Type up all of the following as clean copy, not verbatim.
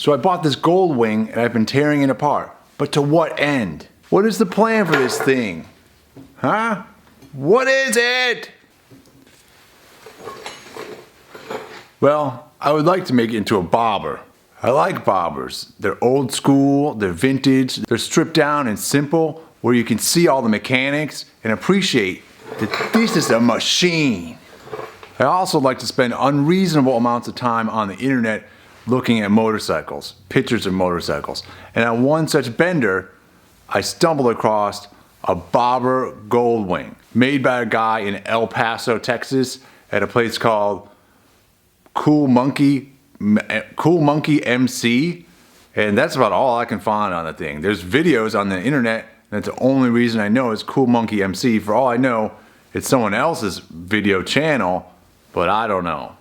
So I bought this Goldwing and I've been tearing it apart. But to what end? What is the plan for this thing? Huh? What is it? Well, I would like to make it into a bobber. I like bobbers. They're old school, they're vintage, they're stripped down and simple, where you can see all the mechanics and appreciate that this is a machine. I also like to spend unreasonable amounts of time on the internet looking at motorcycles, pictures of motorcycles. And on one such bender, I stumbled across a bobber Goldwing made by a guy in El Paso, Texas at a place called Cool Monkey MC. And that's about all I can find on the thing. There's videos on the internet. That's the only reason I know it's Cool Monkey MC. For all I know, it's someone else's video channel, but I don't know.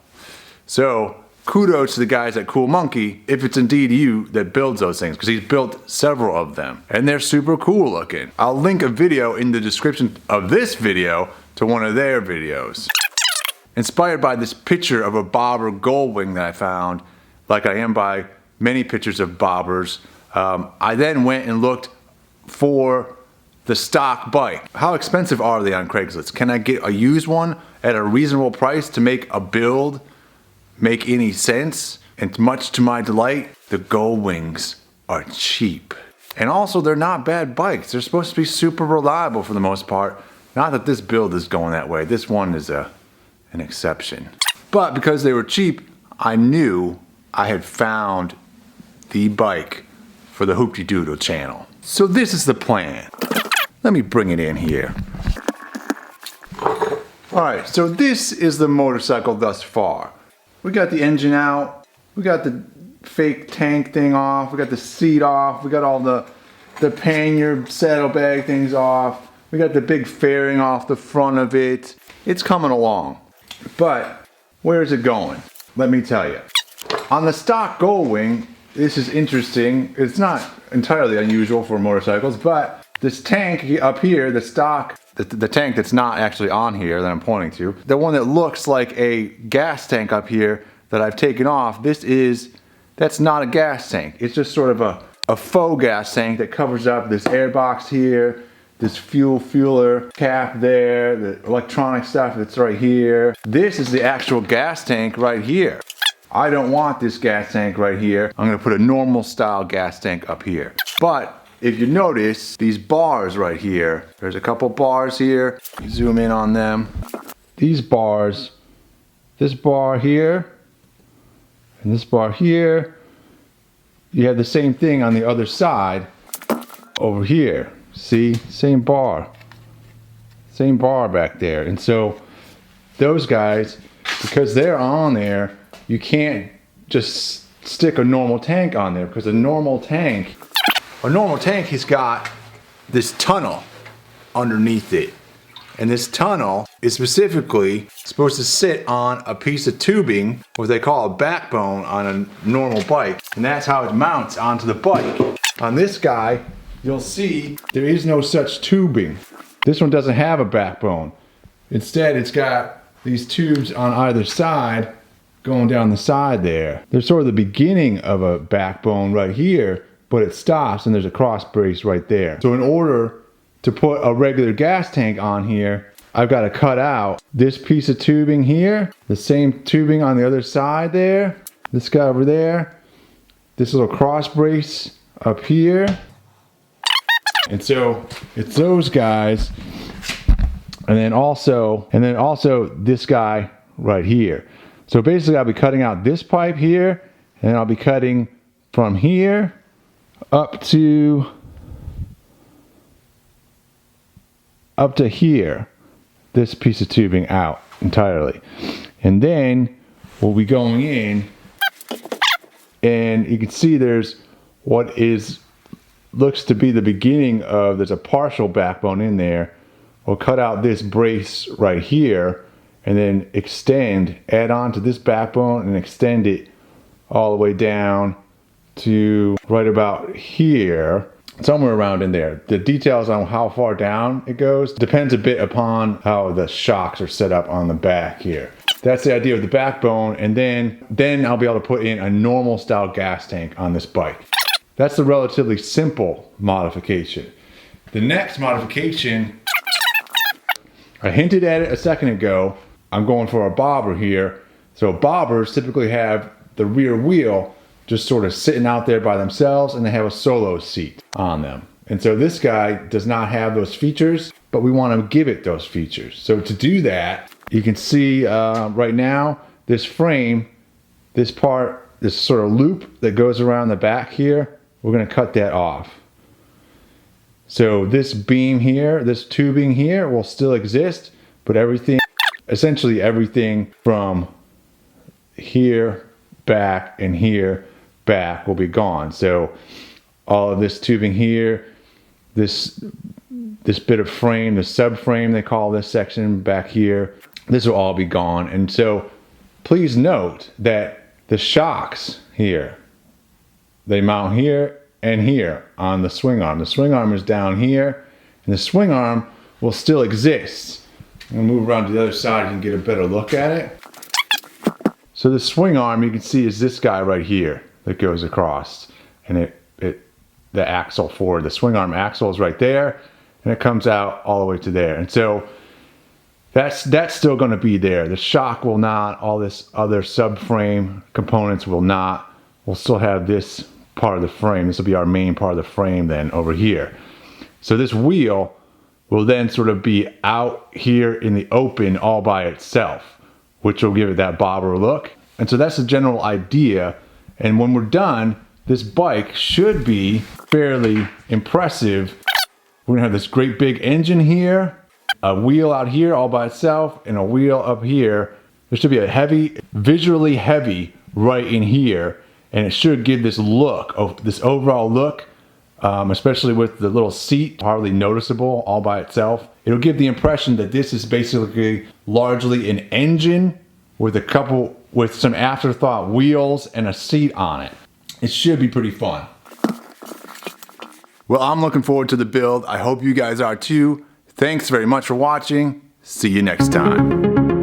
So kudos to the guys at Cool Monkey, if it's indeed you that builds those things, because he's built several of them, and they're super cool looking. I'll link a video in the description of this video to one of their videos. Inspired by this picture of a bobber Goldwing that I found, like I am by many pictures of bobbers, I then went and looked for the stock bike. How expensive are they on Craigslist? Can I get a used one at a reasonable price to make a build make any sense? And much to my delight, the Goldwings are cheap. And also, they're not bad bikes. They're supposed to be super reliable for the most part. Not that this build is going that way. This one is an exception. But because they were cheap, I knew I had found the bike for the Hoopty Doodle channel. So this is the plan. Let me bring it in here. Alright, so this is the motorcycle thus far. We got the engine out, we got the fake tank thing off, we got the seat off, we got all the pannier saddlebag things off, we got the big fairing off the front of it. It's coming along. But where is it going? Let me tell you. On the stock Goldwing, this is interesting. It's not entirely unusual for motorcycles, but this tank up here, the stock, the tank that's not actually on here that I'm pointing to, the one that looks like a gas tank up here that I've taken off, that's not a gas tank. It's just sort of a faux gas tank that covers up this air box here, this fueler cap there, the electronic stuff that's right here. This is the actual gas tank right here. I don't want this gas tank right here. I'm gonna put a normal style gas tank up here. But if you notice these bars right here, there's a couple bars here. Zoom in on them. These bars, this bar here, and this bar here, you have the same thing on the other side over here. See, same bar back there. And so those guys, because they're on there, you can't just stick a normal tank on there, because a normal tank has got this tunnel underneath it. And this tunnel is specifically supposed to sit on a piece of tubing, what they call a backbone on a normal bike. And that's how it mounts onto the bike. On this guy, you'll see there is no such tubing. This one doesn't have a backbone. Instead, it's got these tubes on either side going down the side there. There's sort of the beginning of a backbone right here, but it stops and there's a cross brace right there. So in order to put a regular gas tank on here, I've got to cut out this piece of tubing here, the same tubing on the other side there, this guy over there, this little cross brace up here. And so it's those guys, and then also this guy right here. So basically I'll be cutting out this pipe here, and then I'll be cutting from here up to here, this piece of tubing out entirely. And then we'll be going in, and you can see there's what looks to be the beginning of, there's a partial backbone in there. We'll cut out this brace right here, and then add on to this backbone and extend it all the way down to right about here, somewhere around in there. The details on how far down it goes depends a bit upon how the shocks are set up on the back here. That's the idea of the backbone, and then I'll be able to put in a normal style gas tank on this bike. That's the relatively simple modification. The next modification, I hinted at it a second ago, I'm going for a bobber here. So bobbers typically have the rear wheel just sort of sitting out there by themselves, and they have a solo seat on them. And so this guy does not have those features, but we want to give it those features. So to do that, you can see right now, this frame, this part, this sort of loop that goes around the back here, we're going to cut that off. So this beam here, this tubing here will still exist, but everything, essentially everything from here back and here back will be gone. So all of this tubing here, this bit of frame, the subframe they call this section back here, this will all be gone. And so please note that the shocks here, they mount here and here on the swing arm. The swing arm is down here, and the swing arm will still exist. I'm gonna move around to the other side, you can get a better look at it. So the swing arm, you can see, is this guy right here that goes across, and the axle forward, the swing arm axle is right there, and it comes out all the way to there. And so that's still going to be there. The shock will not, all this other subframe components will not. We'll still have this part of the frame. This will be our main part of the frame then over here. So this wheel will then sort of be out here in the open all by itself, which will give it that bobber look. And so that's the general idea. And when we're done, this bike should be fairly impressive. We're gonna have this great big engine here, a wheel out here all by itself, and a wheel up here. There should be a heavy, visually heavy right in here, and it should give this look, this overall look, especially with the little seat, hardly noticeable all by itself. It'll give the impression that this is basically largely an engine with some afterthought wheels and a seat on it. It should be pretty fun. Well, I'm looking forward to the build. I hope you guys are too. Thanks very much for watching. See you next time.